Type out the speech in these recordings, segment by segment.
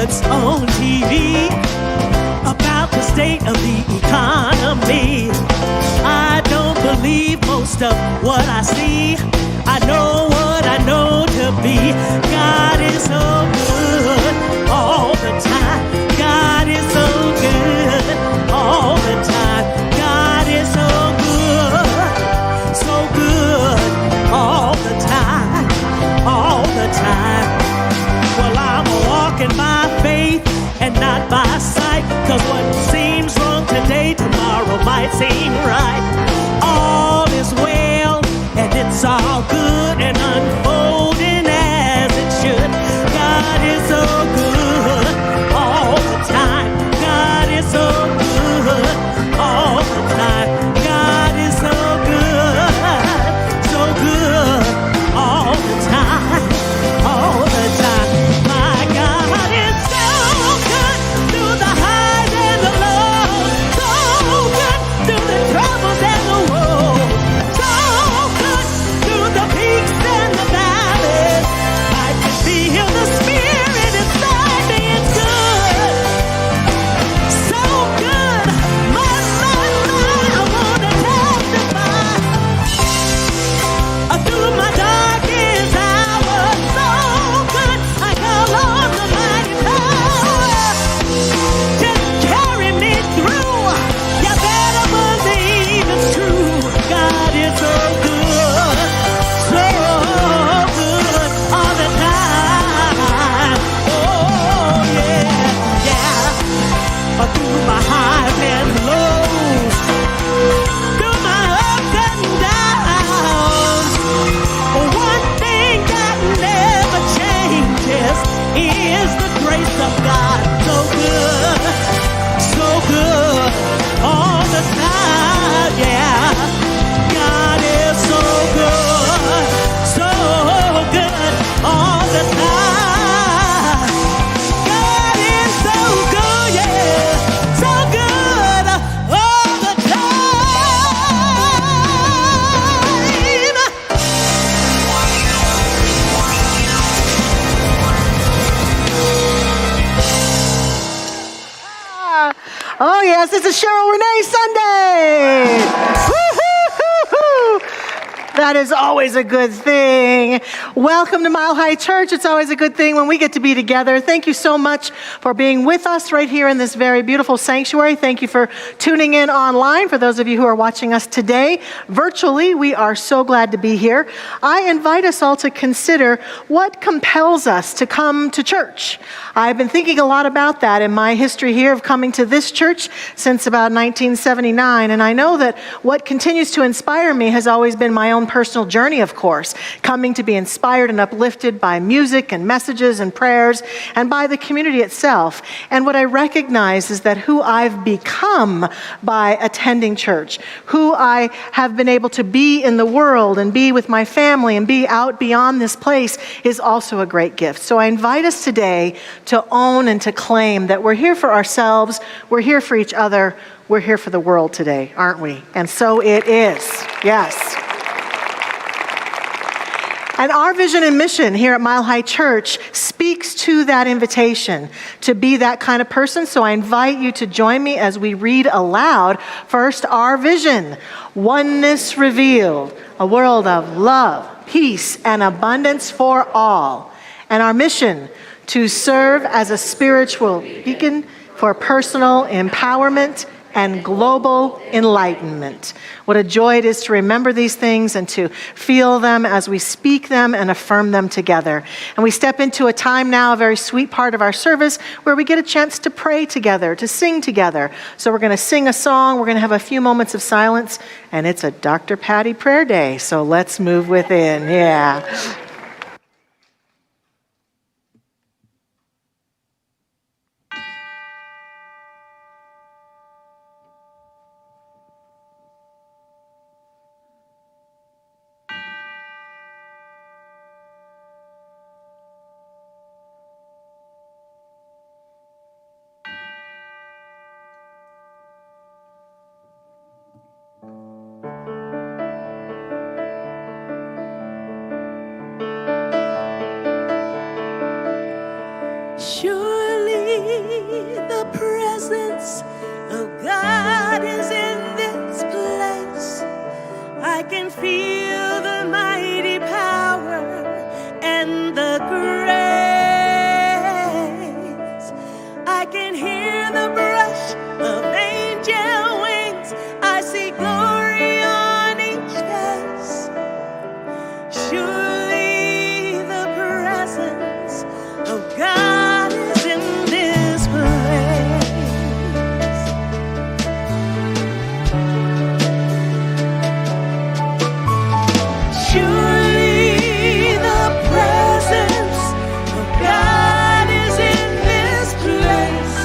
what's on TV about the state of the economy. I don't believe most of what I see. I know what I know to be. God is so good all the time. God is so good all the time. God is so good all the time, all the time. Well, I'm walking by faith and not by sight, 'cause what seems wrong today, tomorrow might seem right. All is well and it's all good and unfolding as it should. God is so good all the time. God is so good all the time. God is so good all the time, all the time. My God is so good through the highs and the lows, so good through the troubles and the woes, so good through the peaks and the valleys. I can feel the Spirit inside me. It's good, so good. My, I want to testify. Through my darkest hour, so good. I call on the mighty power to carry me through. You better believe it's true. God is so good all the time. Oh yeah. Through my highs and lows, through my ups and downs, one thing that never changes is the grace of God. So good all the time, yeah. God is so good all the time. God is so good, yeah, so good all the time. Oh, yes, this is Cheryl Renee Sunday. Woo-hoo-hoo-hoo. That is always a good thing. Welcome to Mile High Church. It's always a good thing when we get to be together. Thank you so much for being with us right here in this very beautiful sanctuary. Thank you for tuning in online. For those of you who are watching us today virtually, we are so glad to be here. I invite us all to consider what compels us to come to church. I've been thinking a lot about that in my history here of coming to this church since about 1979. And I know that what continues to inspire me has always been my own personal journey, of course, coming to be inspired and uplifted by music and messages and prayers and by the community itself. And what I recognize is that who I've become by attending church, who I have been able to be in the world and be with my family and be out beyond this place is also a great gift. So I invite us today to own and to claim that we're here for ourselves, we're here for each other, we're here for the world today, aren't we? And so it is, yes. And our vision and mission here at Mile High Church speaks to that invitation to be that kind of person. So I invite you to join me as we read aloud first our vision, oneness revealed, a world of love, peace, and abundance for all. And our mission, to serve as a spiritual beacon for personal empowerment and global enlightenment. What a joy it is to remember these things and to feel them as we speak them and affirm them together. And we step into a time now, a very sweet part of our service, where we get a chance to pray together, to sing together. So we're going to sing a song, we're going to have a few moments of silence, and it's a Dr. Patty prayer day, so let's move within, yeah. Surely presence of God is in this place. I can feel the mighty power and the grace. I can hear the brush of angel wings. I see glory on each face. Surely the presence of God is in this place. Surely the presence of God is in this place.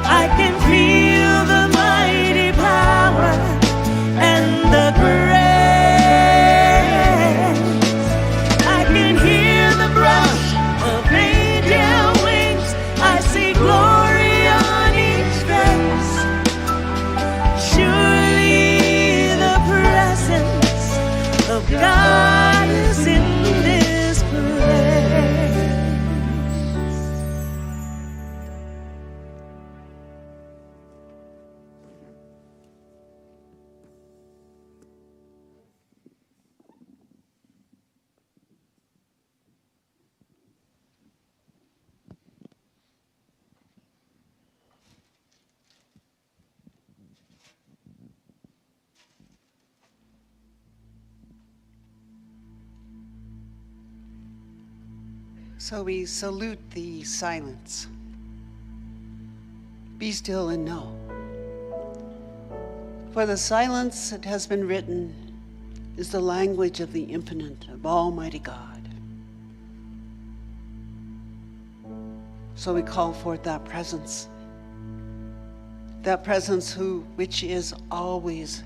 I can feel the mighty power and the grace. I can hear the brush of angel wings. I see glory on each face. Surely the presence of God is in this place. So we salute the silence. Be still and know. For the silence, it has been written, is the language of the infinite, of Almighty God. So we call forth that presence which is always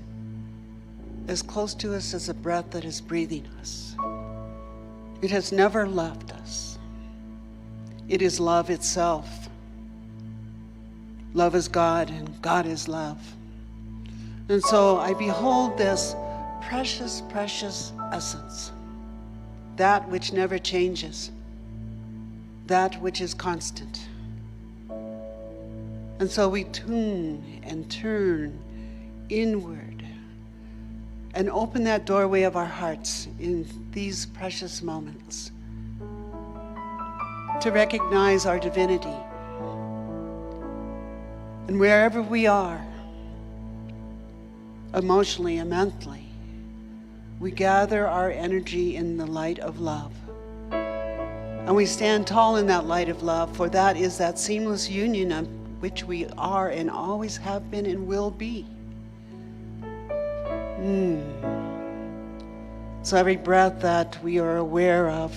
as close to us as a breath that is breathing us. It has never left us. It is love itself. Love is God, and God is love. And so I behold this precious, precious essence, that which never changes, that which is constant. And so we tune and turn inward and open that doorway of our hearts in these precious moments to recognize our divinity. And wherever we are, emotionally and mentally, we gather our energy in the light of love. And we stand tall in that light of love, for that is that seamless union of which we are and always have been and will be. So every breath that we are aware of,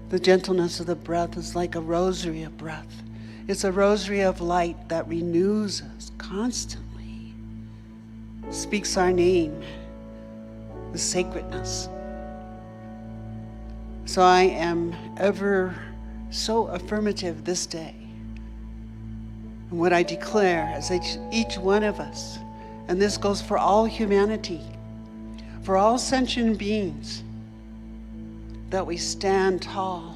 the gentleness of the breath is like a rosary of breath. It's a rosary of light that renews us constantly, speaks our name with sacredness. So I am ever so affirmative this day. And what I declare as each one of us, and this goes for all humanity, for all sentient beings, that we stand tall,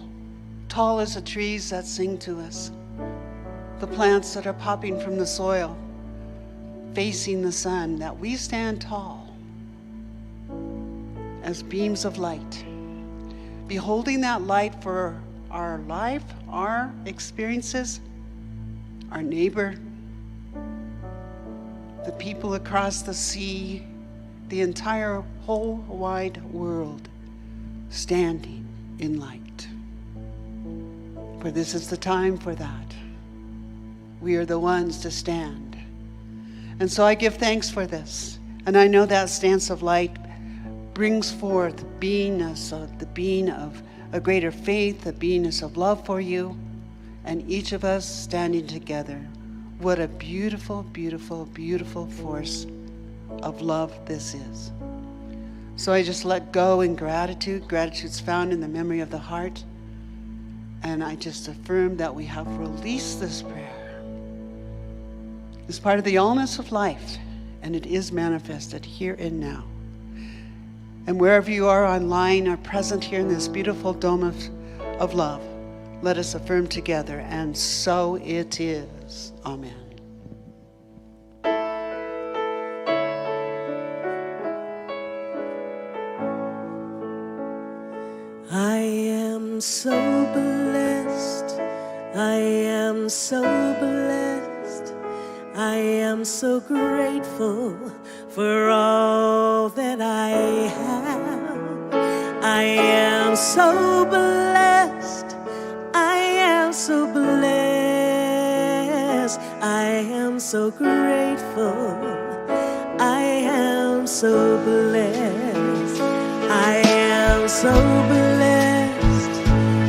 tall as the trees that sing to us, the plants that are popping from the soil, facing the sun, that we stand tall as beams of light, beholding that light for our life, our experiences, our neighbor, the people across the sea, the entire whole wide world, standing in light. For this is the time for that. We are the ones to stand. And so I give thanks for this. And I know that stance of light brings forth beingness, the being of a greater faith, the beingness of love for you, and each of us standing together. What a beautiful, beautiful, beautiful force of love this is. So I just let go in gratitude. Gratitude's found in the memory of the heart. And I just affirm that we have released this prayer. It's part of the allness of life, and it is manifested here and now. And wherever you are online or present here in this beautiful dome of love, let us affirm together, and so it is. us. Amen. I am so blessed. I am so blessed. I am so grateful for all that I have. I am so blessed. I am so blessed. I am so grateful. I am so blessed. I am so blessed.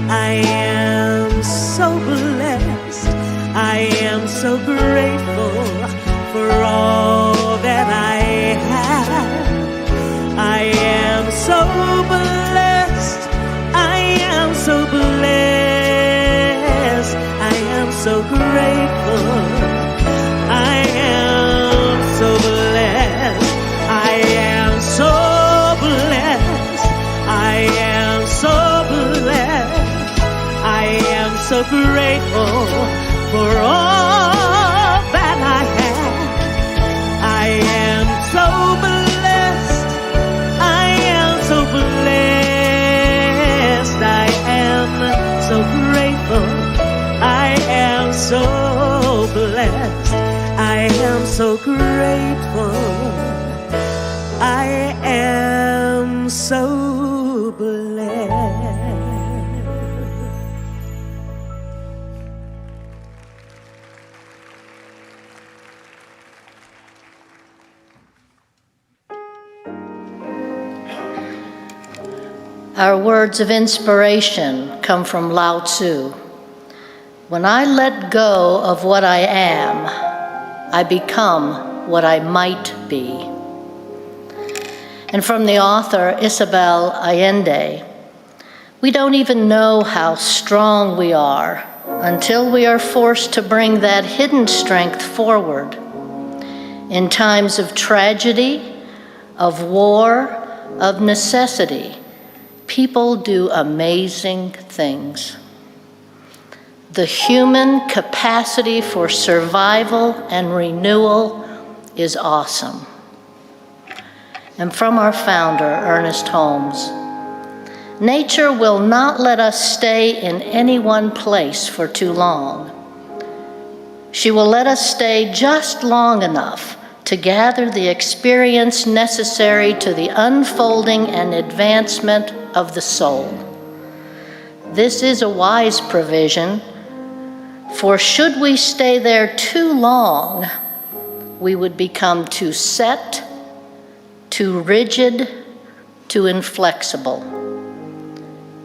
I am so blessed. I am so grateful for all that I have. I am so blessed. I am so blessed. I am so grateful. I am so blessed. I am so blessed. I am so blessed. I am so grateful for all that I have. I am so blessed. I am so blessed. I am so grateful. I am so blessed. I am so grateful. I am so blessed. Our words of inspiration come from Lao Tzu. When I let go of what I am, I become what I might be. And from the author Isabel Allende, we don't even know how strong we are until we are forced to bring that hidden strength forward. In times of tragedy, of war, of necessity, people do amazing things. The human capacity for survival and renewal is awesome. And from our founder, Ernest Holmes, nature will not let us stay in any one place for too long. She will let us stay just long enough to gather the experience necessary to the unfolding and advancement of the soul. This is a wise provision, for should we stay there too long, we would become too set, too rigid, too inflexible.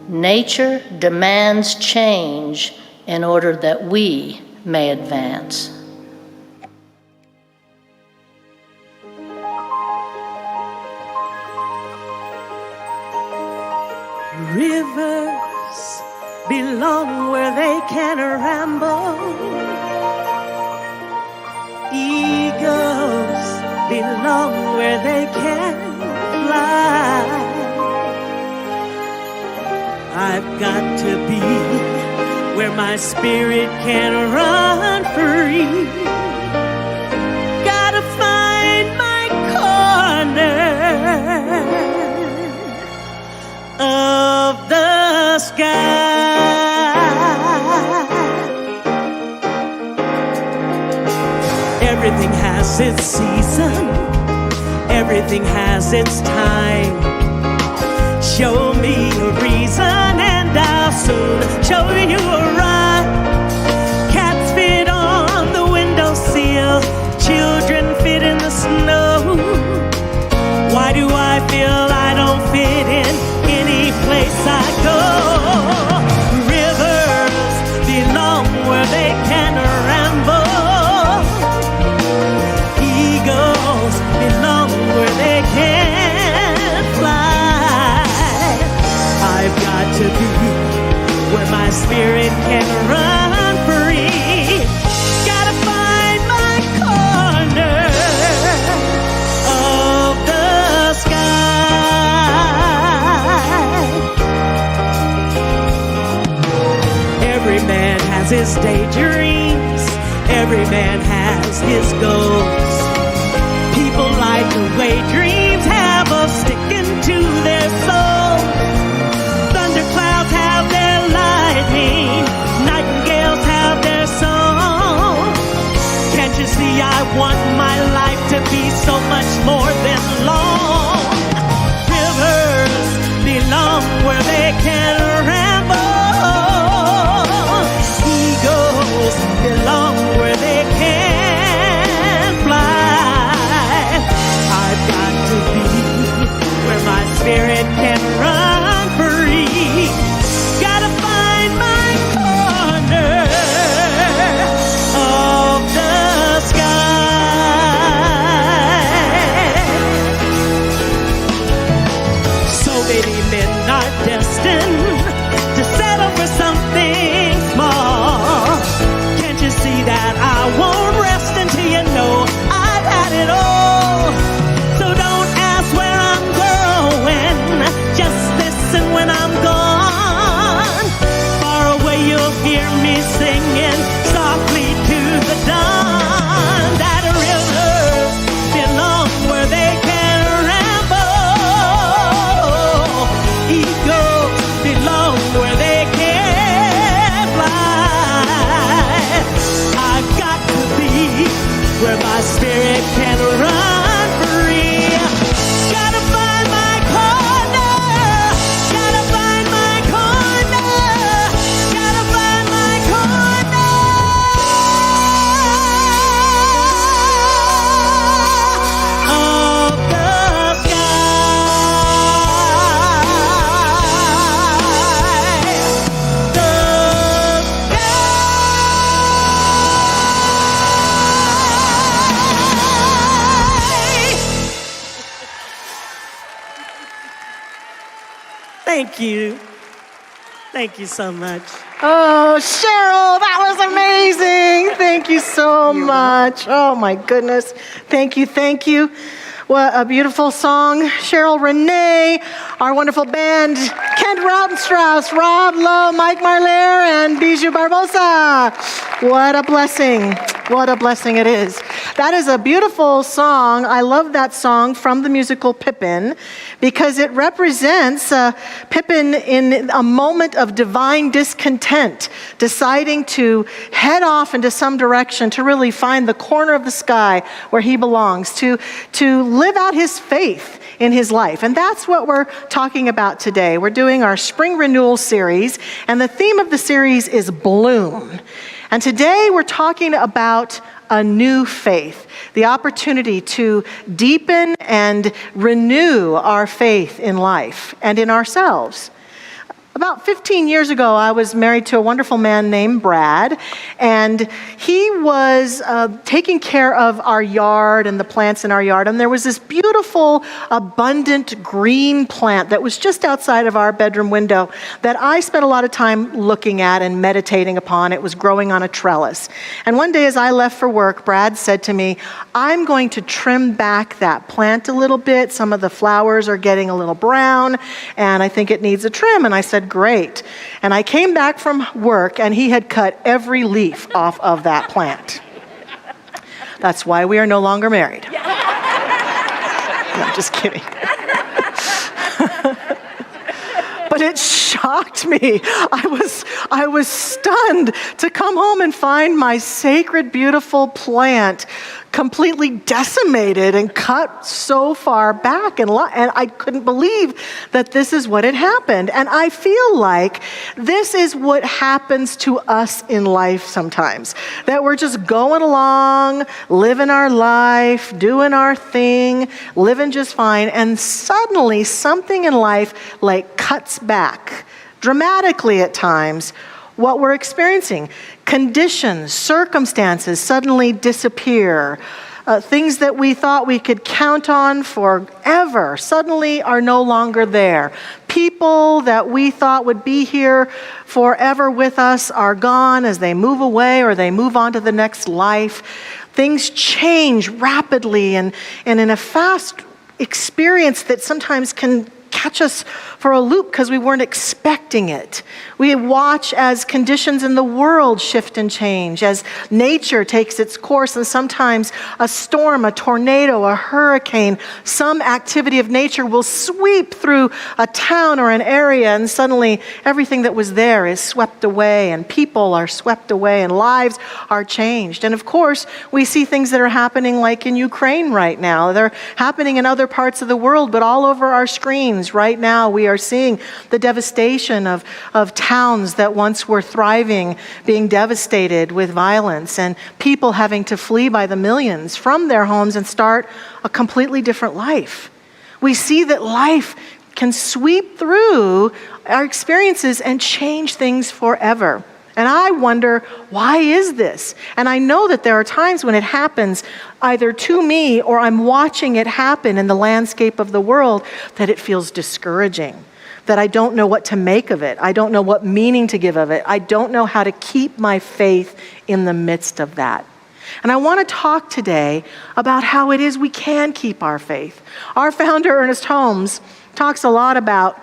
Nature demands change in order that we may advance. Rivers belong where they can ramble. Eagles belong where they can fly. I've got to be where my spirit can run free. Gotta find my corner of the sky. Everything has its season. Everything has its time. Show me a reason and I'll soon show you a rhyme. Cats fit on the windowsill, children fit in the snow. Why do I feel I don't fit in any place I go? Rivers belong where they can ramble. Eagles belong where they can fly. I've got to be where my spirit can run free. Gotta find my corner of the sky. Every man has his daydreams. Every man has his goals. People like the way dreams have of sticking to their soul. Thunderclouds have their lightning, nightingales have their song. Can't you see I want my life to be so much more than long? Rivers belong where they can ramble. Eagles belong where they can fly. I've got to be where my spirit can run free. Gotta find my corner of the sky. So many men are destined to settle for something small. Can't you see that I won't rest until you know I've had it all? So don't ask where I'm going, just listen when I'm gone. Far away you'll hear me singing softly to the dawn. That rivers belong where they can ramble. Eagles belong where they can fly. I've got to be where my spirit can run free. Gotta find my corner. Gotta find my corner. Gotta find my corner of the sky. The Thank you. Thank you so much. Oh, Cheryl, that was amazing. Thank you so much. Oh, my goodness. Thank you, thank you. What a beautiful song. Cheryl Renee, our wonderful band, Kent Rautenstrauss, Rob Lowe, Mike Marler, and Bijou Barbosa. What a blessing. What a blessing it is. That is a beautiful song. I love that song from the musical Pippin because it represents Pippin in a moment of divine discontent, deciding to head off into some direction to really find the corner of the sky where he belongs, to live out his faith in his life. And that's what we're talking about today. We're doing our Spring Renewal series, and the theme of the series is bloom. And today we're talking about a new faith, the opportunity to deepen and renew our faith in life and in ourselves. About 15 years ago, I was married to a wonderful man named Brad, and he was taking care of our yard and the plants in our yard, and there was this beautiful, abundant green plant that was just outside of our bedroom window that I spent a lot of time looking at and meditating upon. It was growing on a trellis. And one day as I left for work, Brad said to me, "I'm going to trim back that plant a little bit. Some of the flowers are getting a little brown, and I think it needs a trim." And I said, "Great." And I came back from work and he had cut every leaf off of that plant. That's why we are no longer married. No, I'm just kidding. But it shocked me. I was stunned to come home and find my sacred, beautiful plant completely decimated and cut so far back. And I couldn't believe that this is what had happened. And I feel like this is what happens to us in life sometimes. That we're just going along, living our life, doing our thing, living just fine. And suddenly something in life like cuts back, dramatically at times, what we're experiencing. Conditions, circumstances suddenly disappear. Things that we thought we could count on forever suddenly are no longer there. People that we thought would be here forever with us are gone as they move away or they move on to the next life. Things change rapidly and in a fast experience that sometimes can catch us for a loop because we weren't expecting it. We watch as conditions in the world shift and change, as nature takes its course, and sometimes a storm, a tornado, a hurricane, some activity of nature will sweep through a town or an area, and suddenly everything that was there is swept away, and people are swept away, and lives are changed. And of course, we see things that are happening like in Ukraine right now. They're happening in other parts of the world, but all over our screens right now we are seeing the devastation of towns that once were thriving being devastated with violence, and people having to flee by the millions from their homes and start a completely different life. We see that life can sweep through our experiences and change things forever. And I wonder, why is this? And I know that there are times when it happens either to me or I'm watching it happen in the landscape of the world that it feels discouraging, that I don't know what to make of it. I don't know what meaning to give of it. I don't know how to keep my faith in the midst of that. And I want to talk today about how it is we can keep our faith. Our founder, Ernest Holmes, talks a lot about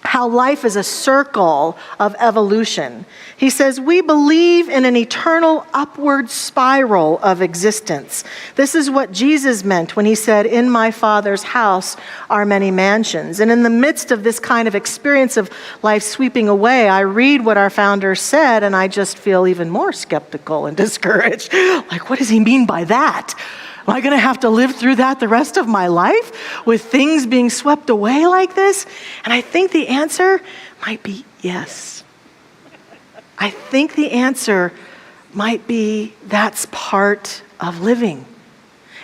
how life is a circle of evolution. He says, we believe in an eternal upward spiral of existence. This is what Jesus meant when he said, in my Father's house are many mansions. And in the midst of this kind of experience of life sweeping away, I read what our founder said, and I just feel even more skeptical and discouraged. Like, what does he mean by that? Am I going to have to live through that the rest of my life with things being swept away like this? And I think the answer might be yes. I think the answer might be that's part of living.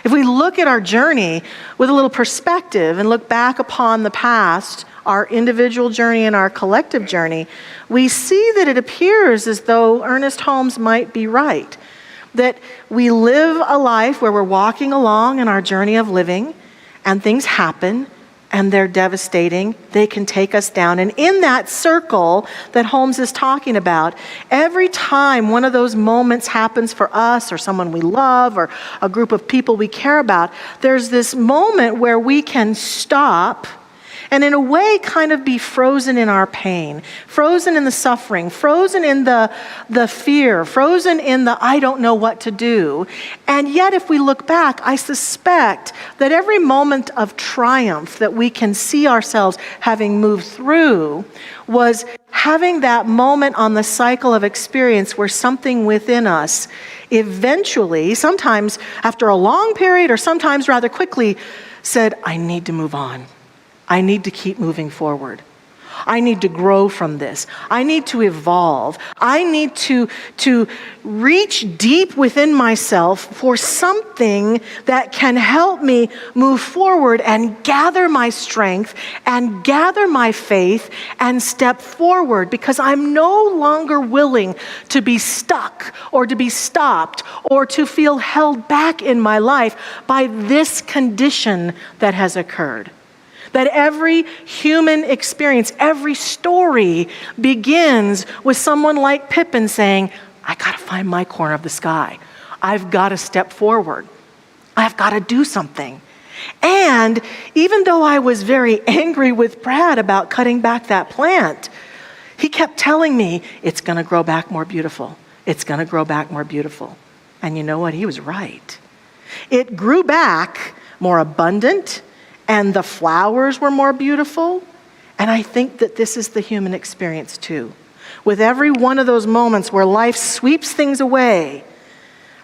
If we look at our journey with a little perspective and look back upon the past, our individual journey and our collective journey, we see that it appears as though Ernest Holmes might be right. That we live a life where we're walking along in our journey of living, and things happen, and they're devastating. They can take us down. And in that circle that Holmes is talking about, every time one of those moments happens for us or someone we love or a group of people we care about, there's this moment where we can stop and in a way kind of be frozen in our pain, frozen in the suffering, frozen in the fear, frozen in the I don't know what to do. And yet if we look back, I suspect that every moment of triumph that we can see ourselves having moved through was having that moment on the cycle of experience where something within us eventually, sometimes after a long period or sometimes rather quickly, said, I need to move on. I need to keep moving forward. I need to grow from this. I need to evolve. I need to reach deep within myself for something that can help me move forward and gather my strength and gather my faith and step forward, because I'm no longer willing to be stuck or to be stopped or to feel held back in my life by this condition that has occurred. That every human experience, every story begins with someone like Pippin saying, I got to find my corner of the sky. I've got to step forward. I've got to do something. And even though I was very angry with Brad about cutting back that plant, he kept telling me, it's going to grow back more beautiful. It's going to grow back more beautiful. And you know what? He was right. It grew back more abundant, and the flowers were more beautiful. And I think that this is the human experience too. With every one of those moments where life sweeps things away,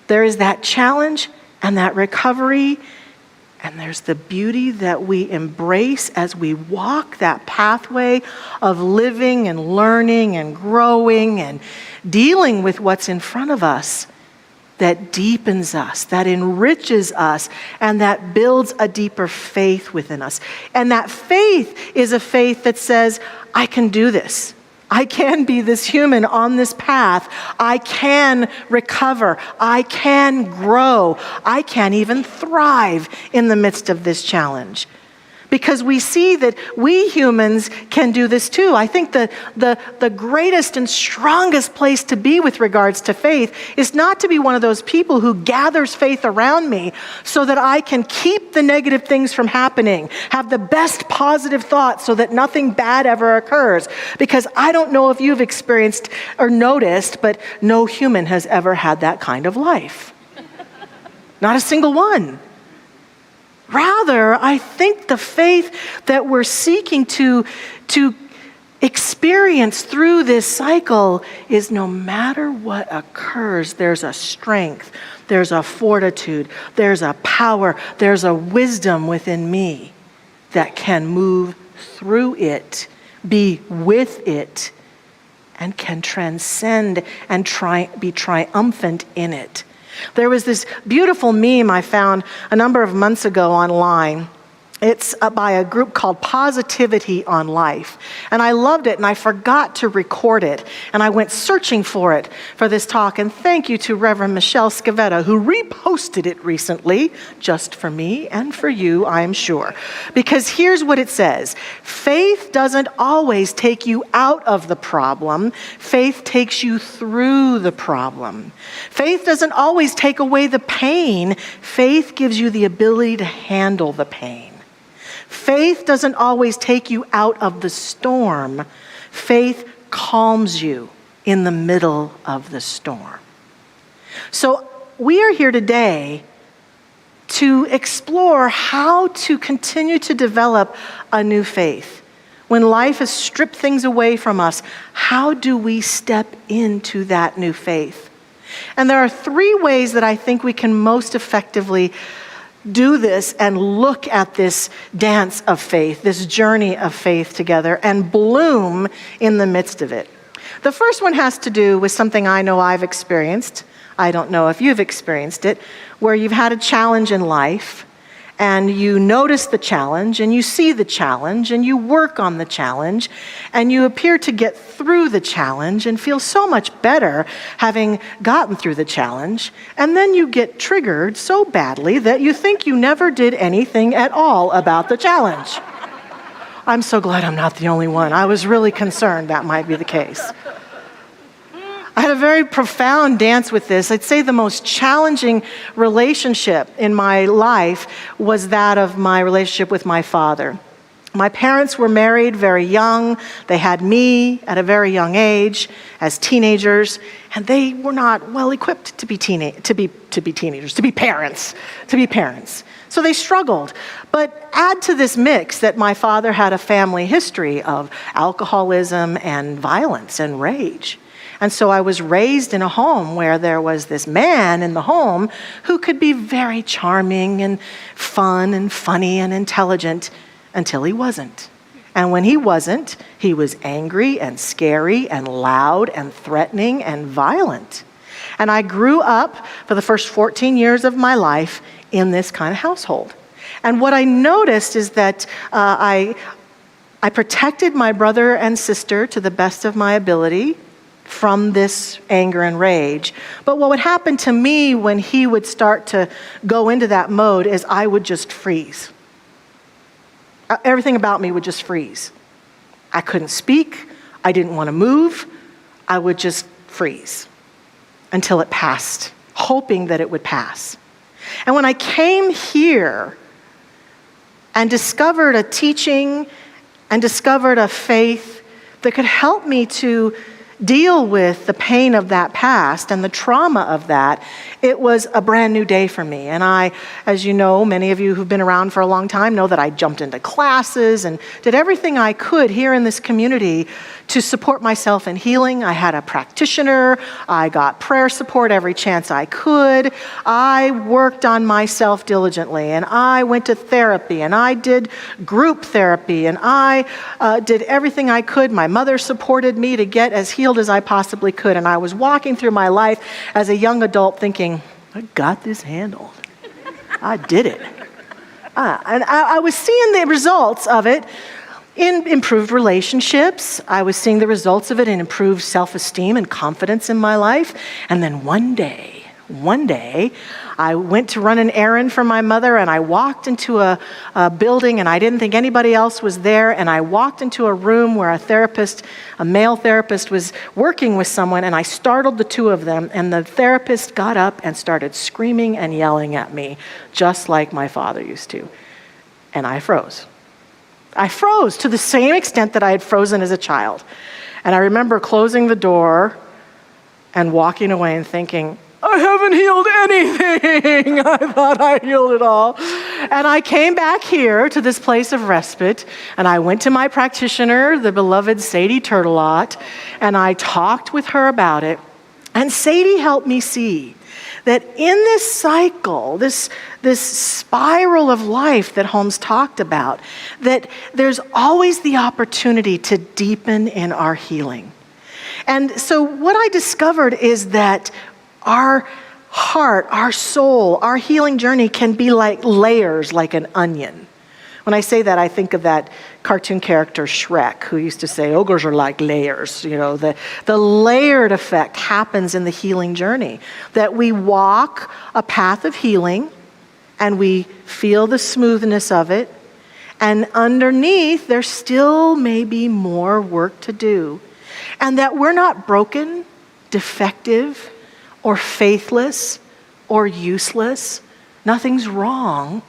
there is that challenge and that recovery, and there's the beauty that we embrace as we walk that pathway of living and learning and growing and dealing with what's in front of us. That deepens us, that enriches us, and that builds a deeper faith within us. And that faith is a faith that says, I can do this. I can be this human on this path. I can recover. I can grow. I can even thrive in the midst of this challenge. because we see that we humans can do this too. I think the greatest and strongest place to be with regards to faith is not to be one of those people who gathers faith around me so that I can keep the negative things from happening, have the best positive thoughts so that nothing bad ever occurs. Because I don't know if you've experienced or noticed, but no human has ever had that kind of life. Not a single one. Rather, I think the faith that we're seeking to experience through this cycle is no matter what occurs, there's a strength, there's a fortitude, there's a power, there's a wisdom within me that can move through it, be with it, and can transcend and be triumphant in it. There was this beautiful meme I found a number of months ago online. It's by a group called Positivity on Life. And I loved it, and I forgot to record it. And I went searching for it for this talk. And thank you to Reverend Michelle Scavetta, who reposted it recently, just for me and for you, I'm sure. Because here's what it says. Faith doesn't always take you out of the problem. Faith takes you through the problem. Faith doesn't always take away the pain. Faith gives you the ability to handle the pain. Faith doesn't always take you out of the storm. Faith calms you in the middle of the storm. So we are here today to explore how to continue to develop a new faith. When life has stripped things away from us, how do we step into that new faith? And there are 3 ways that I think we can most effectively do this and look at this dance of faith, this journey of faith together, and bloom in the midst of it. The first one has to do with something I know I've experienced. I don't know if you've experienced it, where you've had a challenge in life, and you notice the challenge, and you see the challenge, and you work on the challenge, and you appear to get through the challenge and feel so much better having gotten through the challenge, and then you get triggered so badly that you think you never did anything at all about the challenge. I'm so glad I'm not the only one. I was really concerned that might be the case. I had a very profound dance with this. I'd say the most challenging relationship in my life was that of my relationship with my father. My parents were married very young. They had me at a very young age as teenagers, and they were not well equipped to be parents. So they struggled. But add to this mix that my father had a family history of alcoholism and violence and rage. And so I was raised in a home where there was this man in the home who could be very charming and fun and funny and intelligent until he wasn't. And when he wasn't, he was angry and scary and loud and threatening and violent. And I grew up for the first 14 years of my life in this kind of household. And what I noticed is that I protected my brother and sister to the best of my ability from this anger and rage. But what would happen to me when he would start to go into that mode is I would just freeze. Everything about me would just freeze. I couldn't speak. I didn't want to move. I would just freeze until it passed, hoping that it would pass. And when I came here and discovered a teaching and discovered a faith that could help me to deal with the pain of that past and the trauma of that, it was a brand new day for me. And I, as you know, many of you who've been around for a long time know that I jumped into classes and did everything I could here in this community to support myself in healing. I had a practitioner. I got prayer support every chance I could. I worked on myself diligently, and I went to therapy, and I did group therapy, and I did everything I could. My mother supported me to get as healed as I possibly could, and I was walking through my life as a young adult thinking, I got this handled. I did it. And I was seeing the results of it in improved relationships. I was seeing the results of it in improved self-esteem and confidence in my life. And then one day, one day, I went to run an errand for my mother, and I walked into a building, and I didn't think anybody else was there, and I walked into a room where a male therapist, was working with someone, and I startled the two of them, and the therapist got up and started screaming and yelling at me, just like my father used to. And I froze. I froze to the same extent that I had frozen as a child. And I remember closing the door and walking away and thinking, I haven't healed anything. I thought I healed it all. And I came back here to this place of respite, and I went to my practitioner, the beloved Sadie Turtelot, and I talked with her about it. And Sadie helped me see that in this cycle, this spiral of life that Holmes talked about, that there's always the opportunity to deepen in our healing. And so what I discovered is that our heart, our soul, our healing journey can be like layers, like an onion. When I say that, I think of that cartoon character Shrek, who used to say, ogres are like layers. You know, the layered effect happens in the healing journey, that we walk a path of healing and we feel the smoothness of it, and underneath there still may be more work to do, and that we're not broken, defective, or faithless, or useless. Nothing's wrong.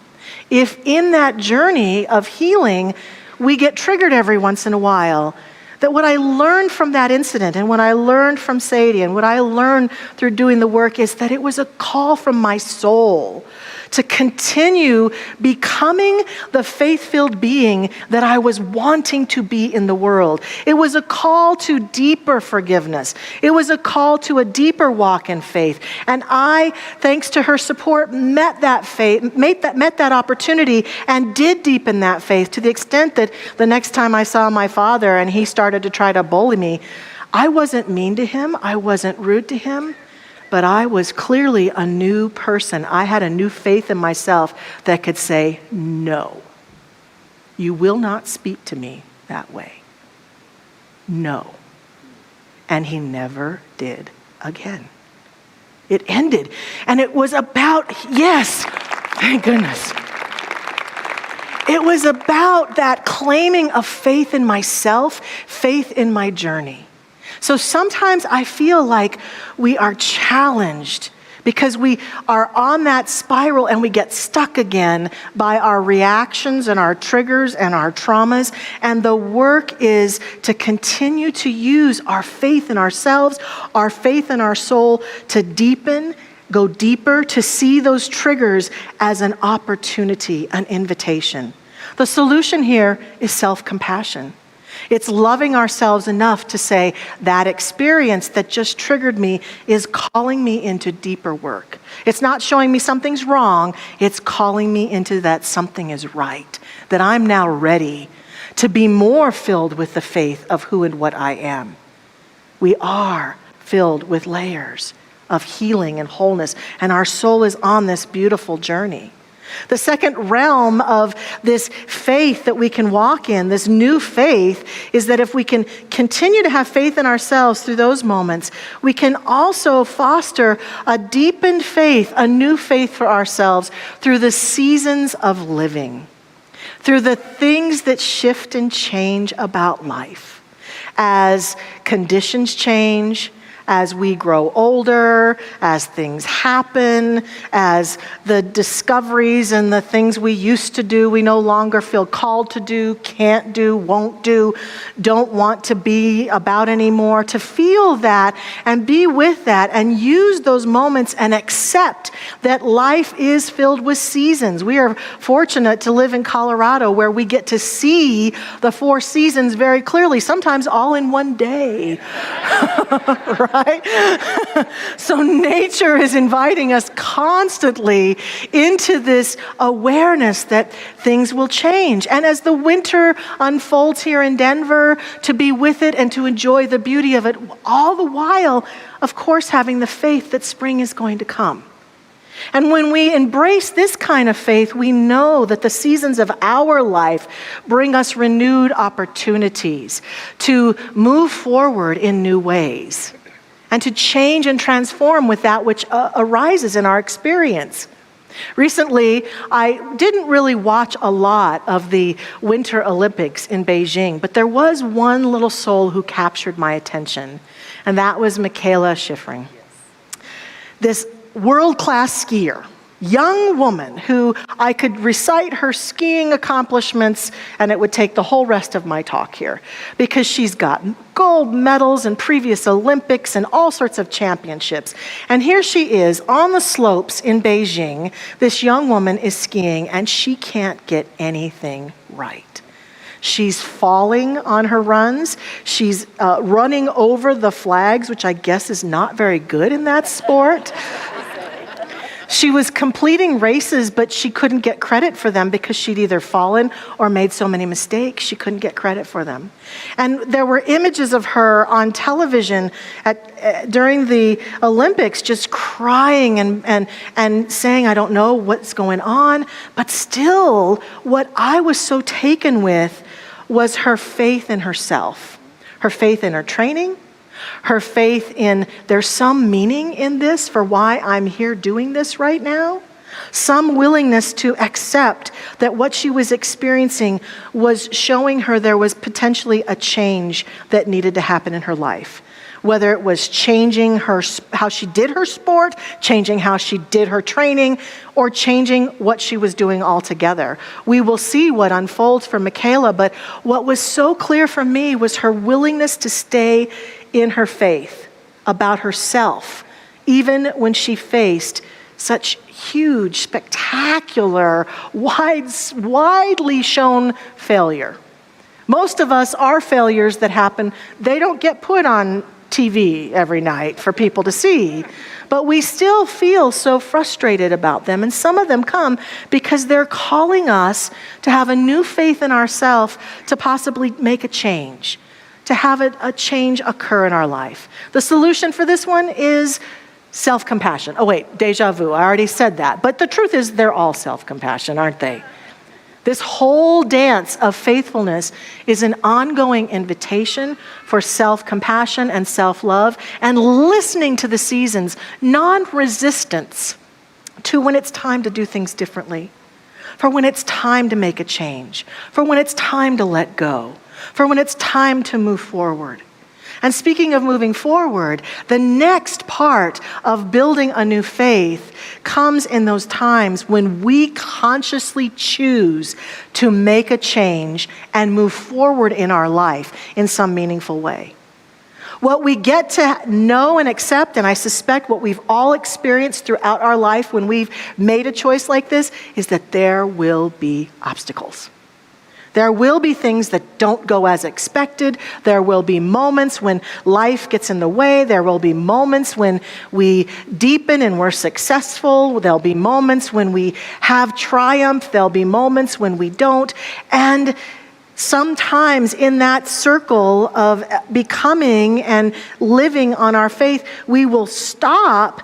If in that journey of healing, we get triggered every once in a while, that what I learned from that incident, and what I learned from Sadie, and what I learned through doing the work, is that it was a call from my soul to continue becoming the faith-filled being that I was wanting to be in the world. It was a call to deeper forgiveness. It was a call to a deeper walk in faith. And I, thanks to her support, met that opportunity and did deepen that faith, to the extent that the next time I saw my father and he started to try to bully me, I wasn't mean to him, I wasn't rude to him, but I was clearly a new person. I had a new faith in myself that could say, no, you will not speak to me that way. No. And he never did again. It ended. And it was about, yes, thank goodness. It was about that claiming of faith in myself, faith in my journey. So sometimes I feel like we are challenged because we are on that spiral and we get stuck again by our reactions and our triggers and our traumas. And the work is to continue to use our faith in ourselves, our faith in our soul, to deepen, go deeper, to see those triggers as an opportunity, an invitation. The solution here is self-compassion. It's loving ourselves enough to say, that experience that just triggered me is calling me into deeper work. It's not showing me something's wrong. It's calling me into that something is right, that I'm now ready to be more filled with the faith of who and what I am. We are filled with layers of healing and wholeness, and our soul is on this beautiful journey. The second realm of this faith that we can walk in, this new faith, is that if we can continue to have faith in ourselves through those moments, we can also foster a deepened faith, a new faith for ourselves through the seasons of living, through the things that shift and change about life. As conditions change, as we grow older, as things happen, as the discoveries and the things we used to do, we no longer feel called to do, can't do, won't do, don't want to be about anymore, to feel that and be with that and use those moments and accept that life is filled with seasons. We are fortunate to live in Colorado where we get to see the 4 seasons very clearly, sometimes all in one day. Right? So nature is inviting us constantly into this awareness that things will change. And as the winter unfolds here in Denver, to be with it and to enjoy the beauty of it, all the while, of course, having the faith that spring is going to come. And when we embrace this kind of faith, we know that the seasons of our life bring us renewed opportunities to move forward in new ways. and to change and transform with that which arises in our experience. Recently, I didn't really watch a lot of the Winter Olympics in Beijing, but there was one little soul who captured my attention, and that was Michaela Schifrin. This world-class skier, young woman who I could recite her skiing accomplishments, and it would take the whole rest of my talk here, because she's got gold medals in previous Olympics and all sorts of championships. And here she is on the slopes in Beijing. This young woman is skiing, and she can't get anything right. She's falling on her runs. She's running over the flags, which I guess is not very good in that sport. She was completing races, but she couldn't get credit for them because she'd either fallen or made so many mistakes, she couldn't get credit for them. And there were images of her on television during the Olympics just crying and saying, I don't know what's going on. But still, what I was so taken with was her faith in herself, her faith in her training, her faith in there's some meaning in this for why I'm here doing this right now, some willingness to accept that what she was experiencing was showing her there was potentially a change that needed to happen in her life. Whether it was changing how she did her sport, changing how she did her training, or changing what she was doing altogether. We will see what unfolds for Michaela, but what was so clear for me was her willingness to stay in her faith about herself, even when she faced such huge, spectacular, widely shown failure. Most of us, our failures that happen, they don't get put on TV every night for people to see, but we still feel so frustrated about them. And some of them come because they're calling us to have a new faith in ourselves to possibly make a change, to have a change occur in our life. The solution for this one is self-compassion. Oh wait, déjà vu, I already said that. But the truth is they're all self-compassion, aren't they? This whole dance of faithfulness is an ongoing invitation for self-compassion and self-love and listening to the seasons, non-resistance to when it's time to do things differently, for when it's time to make a change, for when it's time to let go, for when it's time to move forward. And speaking of moving forward, the next part of building a new faith comes in those times when we consciously choose to make a change and move forward in our life in some meaningful way. What we get to know and accept, and I suspect what we've all experienced throughout our life when we've made a choice like this, is that there will be obstacles. There will be things that don't go as expected. There will be moments when life gets in the way. There will be moments when we deepen and we're successful. There'll be moments when we have triumph. There'll be moments when we don't. And sometimes in that circle of becoming and living on our faith, we will stop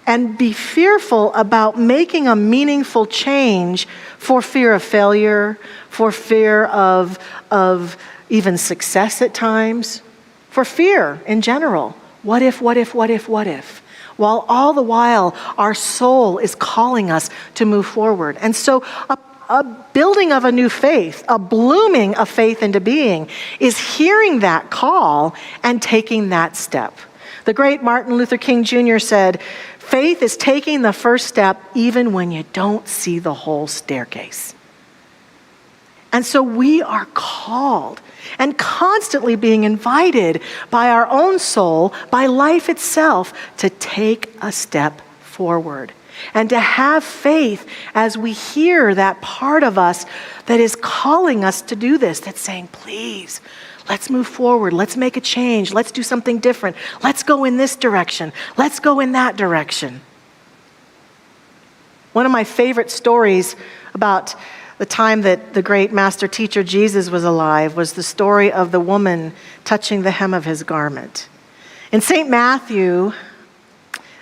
and be fearful about making a meaningful change for fear of failure, for fear of even success at times, for fear in general. What if? While all the while, our soul is calling us to move forward. And so a building of a new faith, a blooming of faith into being, is hearing that call and taking that step. The great Martin Luther King Jr. said, faith is taking the first step even when you don't see the whole staircase. And so we are called and constantly being invited by our own soul, by life itself, to take a step forward and to have faith as we hear that part of us that is calling us to do this, that's saying, please, let's move forward. Let's make a change. Let's do something different. Let's go in this direction. Let's go in that direction. One of my favorite stories about the time that the great master teacher Jesus was alive was the story of the woman touching the hem of his garment. In St. Matthew,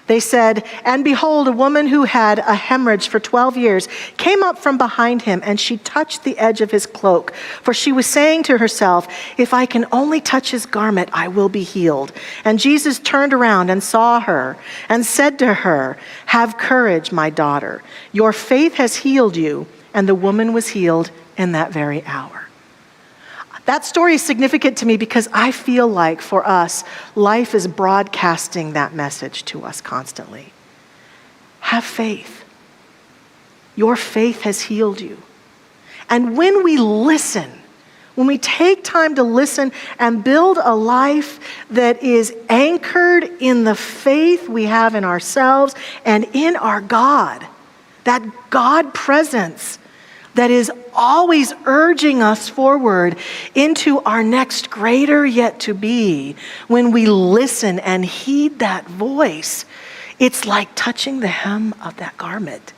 They said, "And behold, a woman who had a hemorrhage for 12 years came up from behind him, and she touched the edge of his cloak. For she was saying to herself, 'If I can only touch his garment, I will be healed.' And Jesus turned around and saw her and said to her, 'Have courage, my daughter. Your faith has healed you.' And the woman was healed in that very hour." That story is significant to me because I feel like for us, life is broadcasting that message to us constantly. Have faith. Your faith has healed you. And when we listen, when we take time to listen and build a life that is anchored in the faith we have in ourselves and in our God, that God presence that is always urging us forward into our next greater yet to be, when we listen and heed that voice, it's like touching the hem of that garment.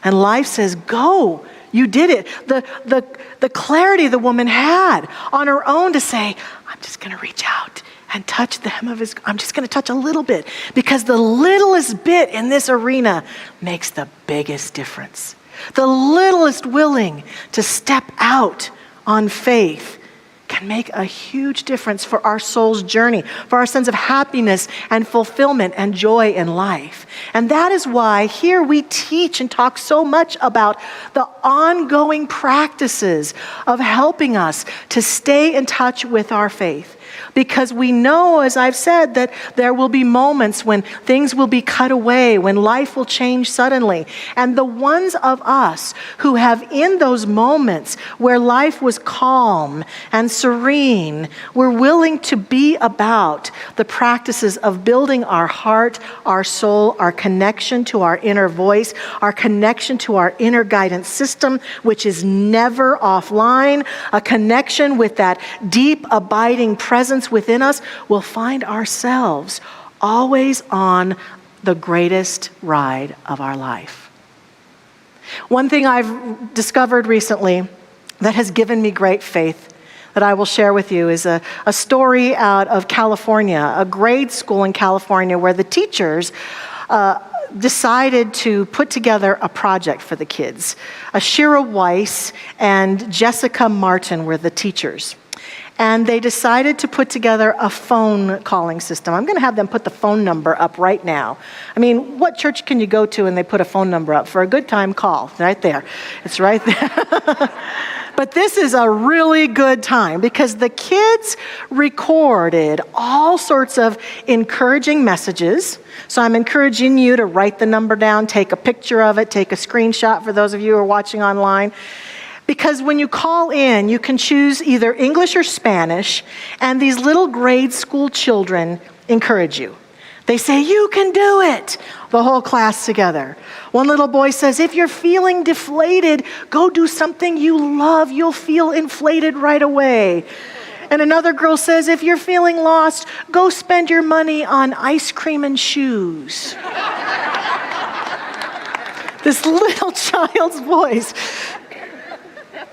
And life says, go, you did it. The clarity the woman had on her own to say, I'm just going to reach out and touch the hem of his, I'm just going to touch a little bit, because the littlest bit in this arena makes the biggest difference. The littlest willing to step out on faith can make a huge difference for our soul's journey, for our sense of happiness and fulfillment and joy in life. And that is why here we teach and talk so much about the ongoing practices of helping us to stay in touch with our faith. Because we know, as I've said, that there will be moments when things will be cut away, when life will change suddenly. And the ones of us who have, in those moments where life was calm and serene, were willing to be about the practices of building our heart, our soul, our connection to our inner voice, our connection to our inner guidance system, which is never offline, a connection with that deep, abiding presence within us, will find ourselves always on the greatest ride of our life. One thing I've discovered recently that has given me great faith that I will share with you is a story out of California, a grade school in California where the teachers decided to put together a project for the kids. Ashira Weiss and Jessica Martin were the teachers. And they decided to put together a phone calling system. I'm going to have them put the phone number up right now. I mean, what church can you go to and they put a phone number up? For a good time, call. Right there. It's right there. But this is a really good time because the kids recorded all sorts of encouraging messages. So I'm encouraging you to write the number down, take a picture of it, take a screenshot for those of you who are watching online. Because when you call in, you can choose either English or Spanish, and these little grade school children encourage you. They say, you can do it, the whole class together. One little boy says, if you're feeling deflated, go do something you love. You'll feel inflated right away. And another girl says, if you're feeling lost, go spend your money on ice cream and shoes. This little child's voice,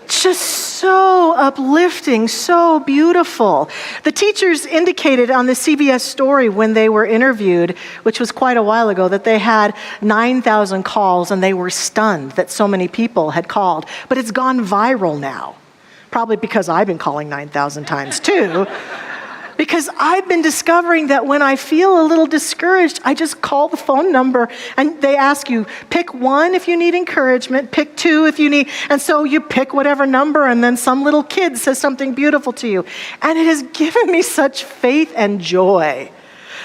just so uplifting, so beautiful. The teachers indicated on the CBS story when they were interviewed, which was quite a while ago, that they had 9,000 calls and they were stunned that so many people had called. But it's gone viral now, probably because I've been calling 9,000 times too. Because I've been discovering that when I feel a little discouraged, I just call the phone number and they ask you, pick one if you need encouragement, pick two if you need, and so you pick whatever number and then some little kid says something beautiful to you. And it has given me such faith and joy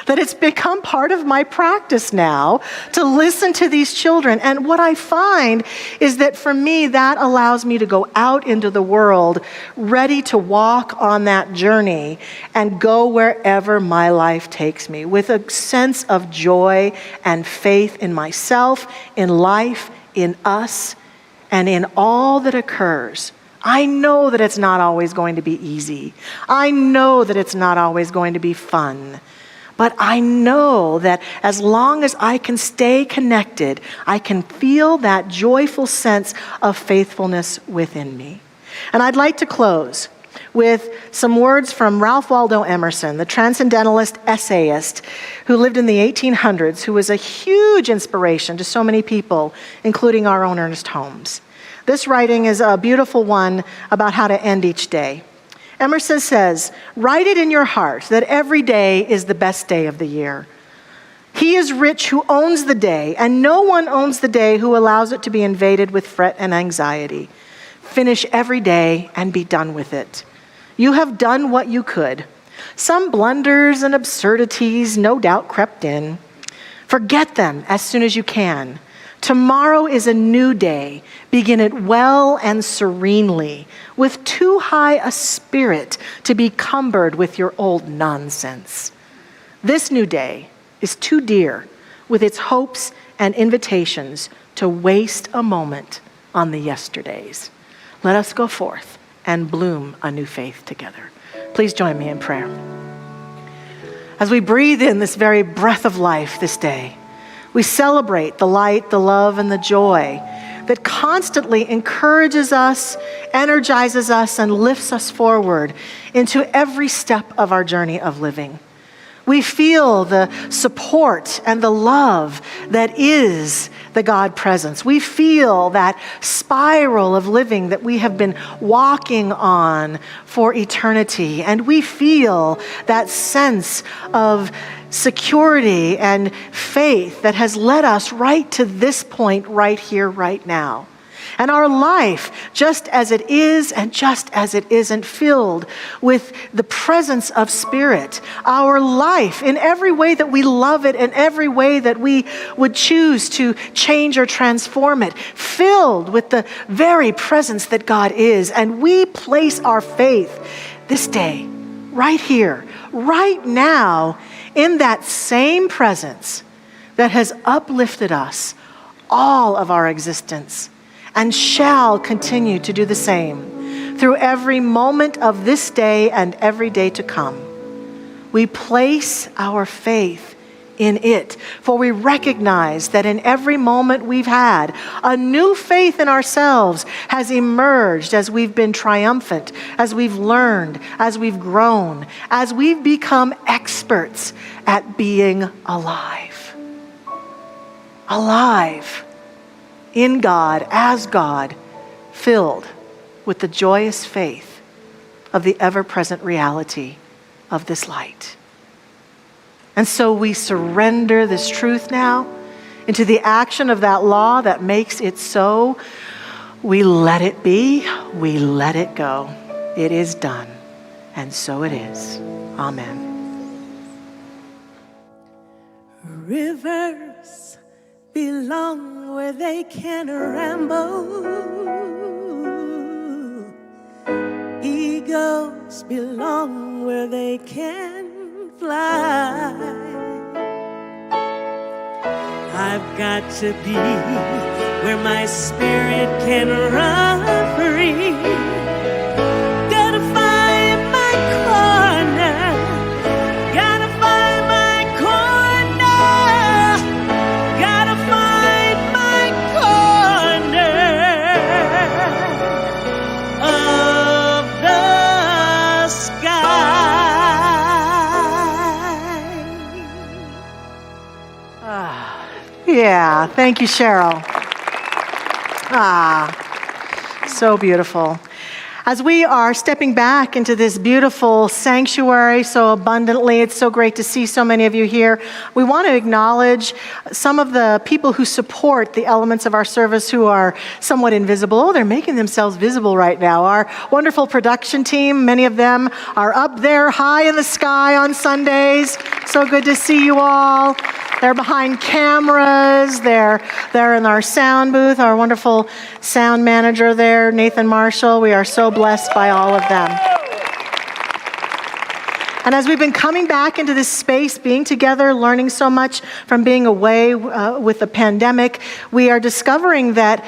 that it's become part of my practice now to listen to these children. And what I find is that for me, that allows me to go out into the world ready to walk on that journey and go wherever my life takes me with a sense of joy and faith in myself, in life, in us, and in all that occurs. I know that it's not always going to be easy. I know that it's not always going to be fun. But I know that as long as I can stay connected, I can feel that joyful sense of faithfulness within me. And I'd like to close with some words from Ralph Waldo Emerson, the transcendentalist essayist who lived in the 1800s, who was a huge inspiration to so many people, including our own Ernest Holmes. This writing is a beautiful one about how to end each day. Emerson says, "Write it in your heart that every day is the best day of the year. He is rich who owns the day, and no one owns the day who allows it to be invaded with fret and anxiety. Finish every day and be done with it. You have done what you could. Some blunders and absurdities no doubt crept in. Forget them as soon as you can. Tomorrow is a new day. Begin it well and serenely, with too high a spirit to be cumbered with your old nonsense. This new day is too dear, with its hopes and invitations, to waste a moment on the yesterdays. Let us go forth and bloom a new faith together." Please join me in prayer. As we breathe in this very breath of life this day, we celebrate the light, the love, and the joy that constantly encourages us, energizes us, and lifts us forward into every step of our journey of living. We feel the support and the love that is the God presence. We feel that spiral of living that we have been walking on for eternity. And we feel that sense of security and faith that has led us right to this point right here, right now. And our life, just as it is and just as it isn't, filled with the presence of Spirit. Our life, in every way that we love it, in every way that we would choose to change or transform it, filled with the very presence that God is. And we place our faith this day, right here, right now, in that same presence that has uplifted us all of our existence, and shall continue to do the same through every moment of this day and every day to come. We place our faith in it, for we recognize that in every moment we've had, a new faith in ourselves has emerged as we've been triumphant, as we've learned, as we've grown, as we've become experts at being alive. Alive. In God, as God, filled with the joyous faith of the ever-present reality of this light. And so we surrender this truth now into the action of that law that makes it so. We let it be, we let it go. It is done, and so it is. Amen. Rivers belong where they can ramble. Eagles belong where they can fly. I've got to be where my spirit can run free. Gotta find my corner. Gotta find my corner. Gotta find my corner of the sky. Yeah, thank you, Cheryl. So beautiful. As we are stepping back into this beautiful sanctuary so abundantly, it's so great to see so many of you here. We want to acknowledge some of the people who support the elements of our service who are somewhat invisible. Oh, they're making themselves visible right now. Our wonderful production team, many of them are up there high in the sky on Sundays. So good to see you all. They're behind cameras. They're in our sound booth. Our wonderful sound manager there, Nathan Marshall. We are so blessed by all of them. And as we've been coming back into this space, being together, learning so much from being away with the pandemic, we are discovering that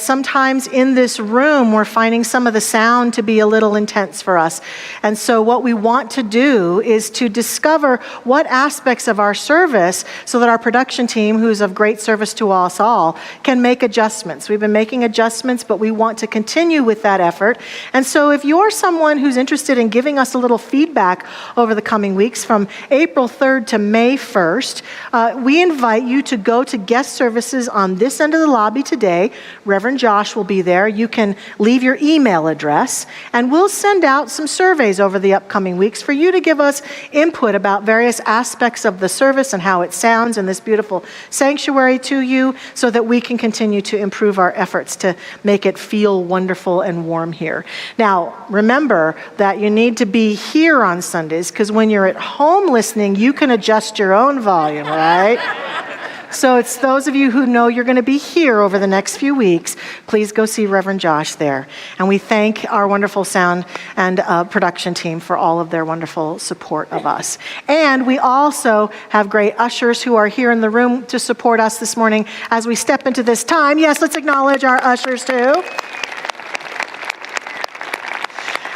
sometimes in this room, we're finding some of the sound to be a little intense for us. And so what we want to do is to discover what aspects of our service, so that our production team, who's of great service to us all, can make adjustments. We've been making adjustments, but we want to continue with that effort. And so if you're someone who's interested in giving us a little feedback over the coming weeks, from April 3rd to May 1st, we invite you to go to guest services on this end of the lobby today. Reverend Josh will be there. You can leave your email address, and we'll send out some surveys over the upcoming weeks for you to give us input about various aspects of the service and how it sounds in this beautiful sanctuary to you, so that we can continue to improve our efforts to make it feel wonderful and warm here. Now, remember that you need to be here on Sundays, because when you're at home listening, you can adjust your own volume, right? So it's those of you who know you're going to be here over the next few weeks, please go see Reverend Josh there. And we thank our wonderful sound and production team for all of their wonderful support of us. And we also have great ushers who are here in the room to support us this morning as we step into this time. Yes, let's acknowledge our ushers too.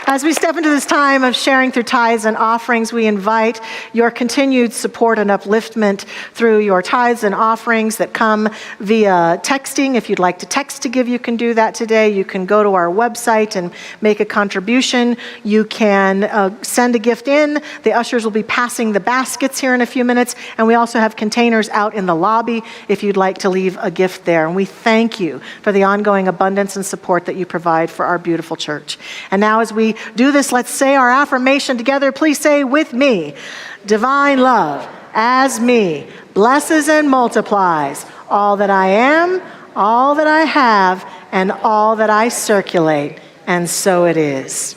As we step into this time of sharing through tithes and offerings, we invite your continued support and upliftment through your tithes and offerings that come via texting. If you'd like to text to give, you can do that today. You can go to our website and make a contribution. You can send a gift in. The ushers will be passing the baskets here in a few minutes. And we also have containers out in the lobby if you'd like to leave a gift there. And we thank you for the ongoing abundance and support that you provide for our beautiful church. And now as we do this, let's say our affirmation together. Please say with me: divine love as me blesses and multiplies all that I am, all that I have, and all that I circulate. And so it is.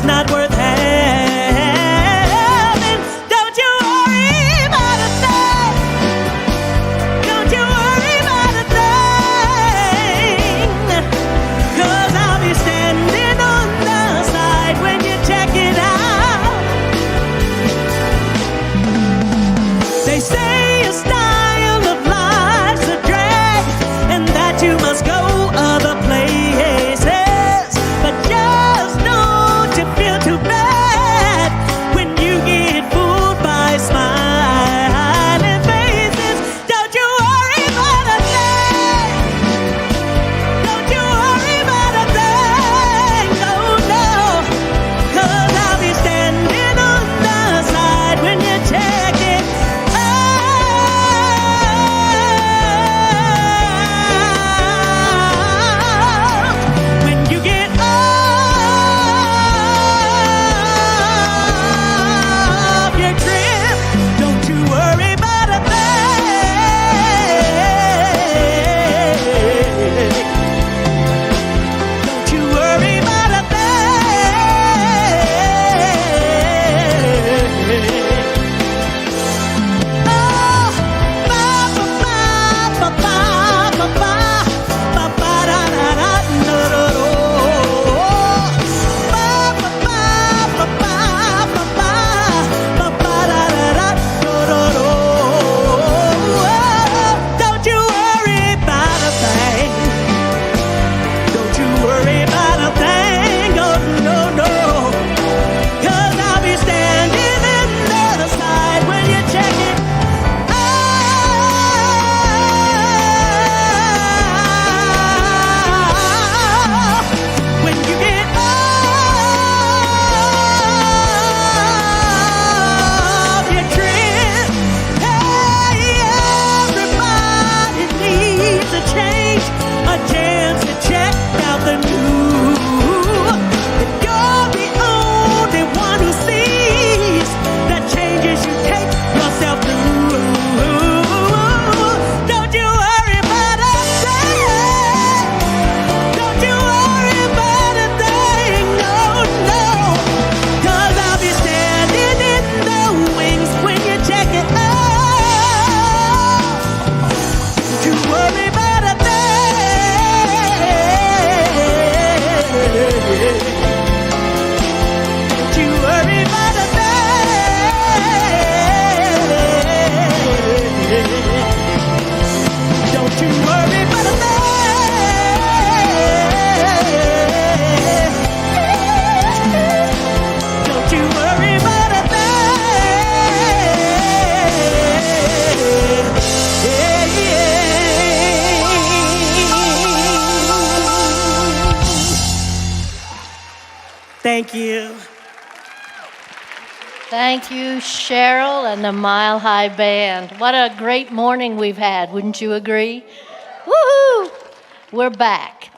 Not worth having. Thank you. Thank you, Cheryl and the Mile High Band. What a great morning we've had, wouldn't you agree? Woohoo! We're back.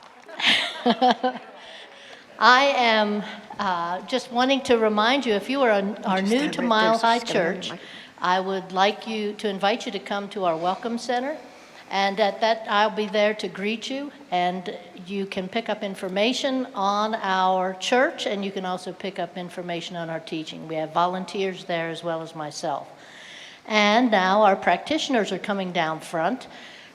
I am just wanting to remind you, if you are new to Mile High Church, I would like to invite you to come to our Welcome Center. And at that, I'll be there to greet you, and you can pick up information on our church, and you can also pick up information on our teaching. We have volunteers there as well as myself. And now our practitioners are coming down front,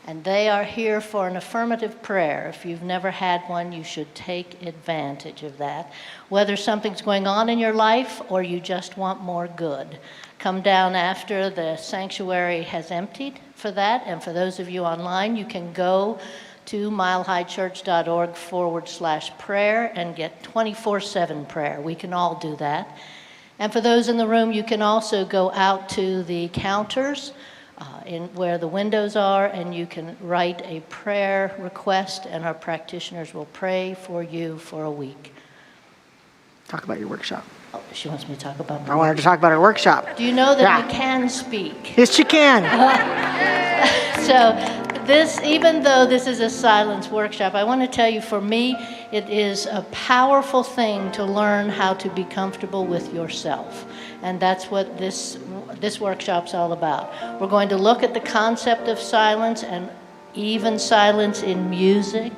and they are here for an affirmative prayer. If you've never had one, you should take advantage of that. Whether something's going on in your life or you just want more good. Come down after the sanctuary has emptied for that. And for those of you online, you can go to milehighchurch.org/prayer and get 24/7 prayer. We can all do that. And for those in the room, you can also go out to the counters where the windows are, and you can write a prayer request, and our practitioners will pray for you for a week. Talk about your workshop. Oh, she wants me to talk about I wanted to talk about her workshop. Do you know that you can speak? Yes, you can. So even though this is a silence workshop, I want to tell you, for me, it is a powerful thing to learn how to be comfortable with yourself. And that's what this workshop's all about. We're going to look at the concept of silence, and even silence in music,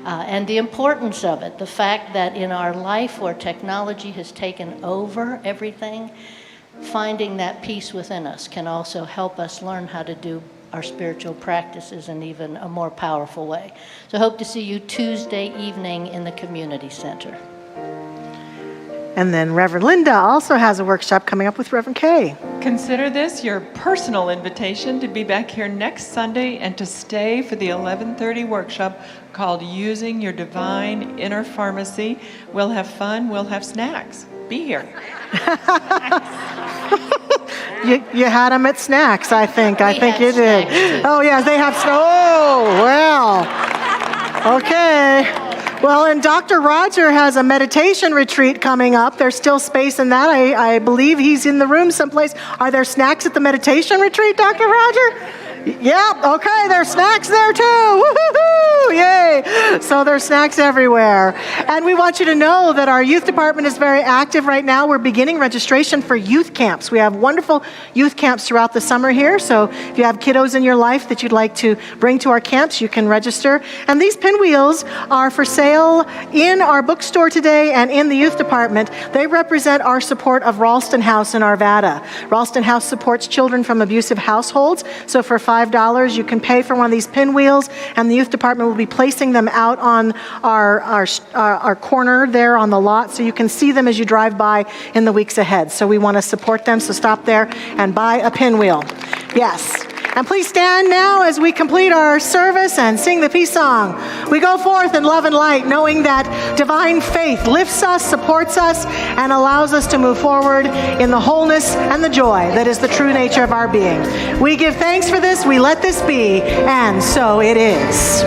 and the importance of it. The fact that in our life where technology has taken over everything, finding that peace within us can also help us learn how to do our spiritual practices in even a more powerful way. So I hope to see you Tuesday evening in the community center. And then Reverend Linda also has a workshop coming up with Reverend Kay. Consider this your personal invitation to be back here next Sunday and to stay for the 11:30 workshop called Using Your Divine Inner Pharmacy. We'll have fun, we'll have snacks. Be here. You had them at snacks, I think. I think you did. Too. Oh, yes, they have. Oh, well. Okay. Well, and Dr. Roger has a meditation retreat coming up. There's still space in that. I believe he's in the room someplace. Are there snacks at the meditation retreat, Dr. Roger? Yep, okay, there's snacks there too. Woo-hoo-hoo, yay. So there's snacks everywhere. And we want you to know that our youth department is very active right now. We're beginning registration for youth camps. We have wonderful youth camps throughout the summer here. So if you have kiddos in your life that you'd like to bring to our camps, you can register. And these pinwheels are for sale in our bookstore today and in the youth department. They represent our support of Ralston House in Arvada. Ralston House supports children from abusive households. So for $5, you can pay for one of these pinwheels, and the youth department will be placing them out on our corner there on the lot, so you can see them as you drive by in the weeks ahead. So we want to support them, so stop there and buy a pinwheel. Yes. And please stand now as we complete our service and sing the peace song. We go forth in love and light, knowing that divine faith lifts us, supports us, and allows us to move forward in the wholeness and the joy that is the true nature of our being. We give thanks for this, we let this be, and so it is.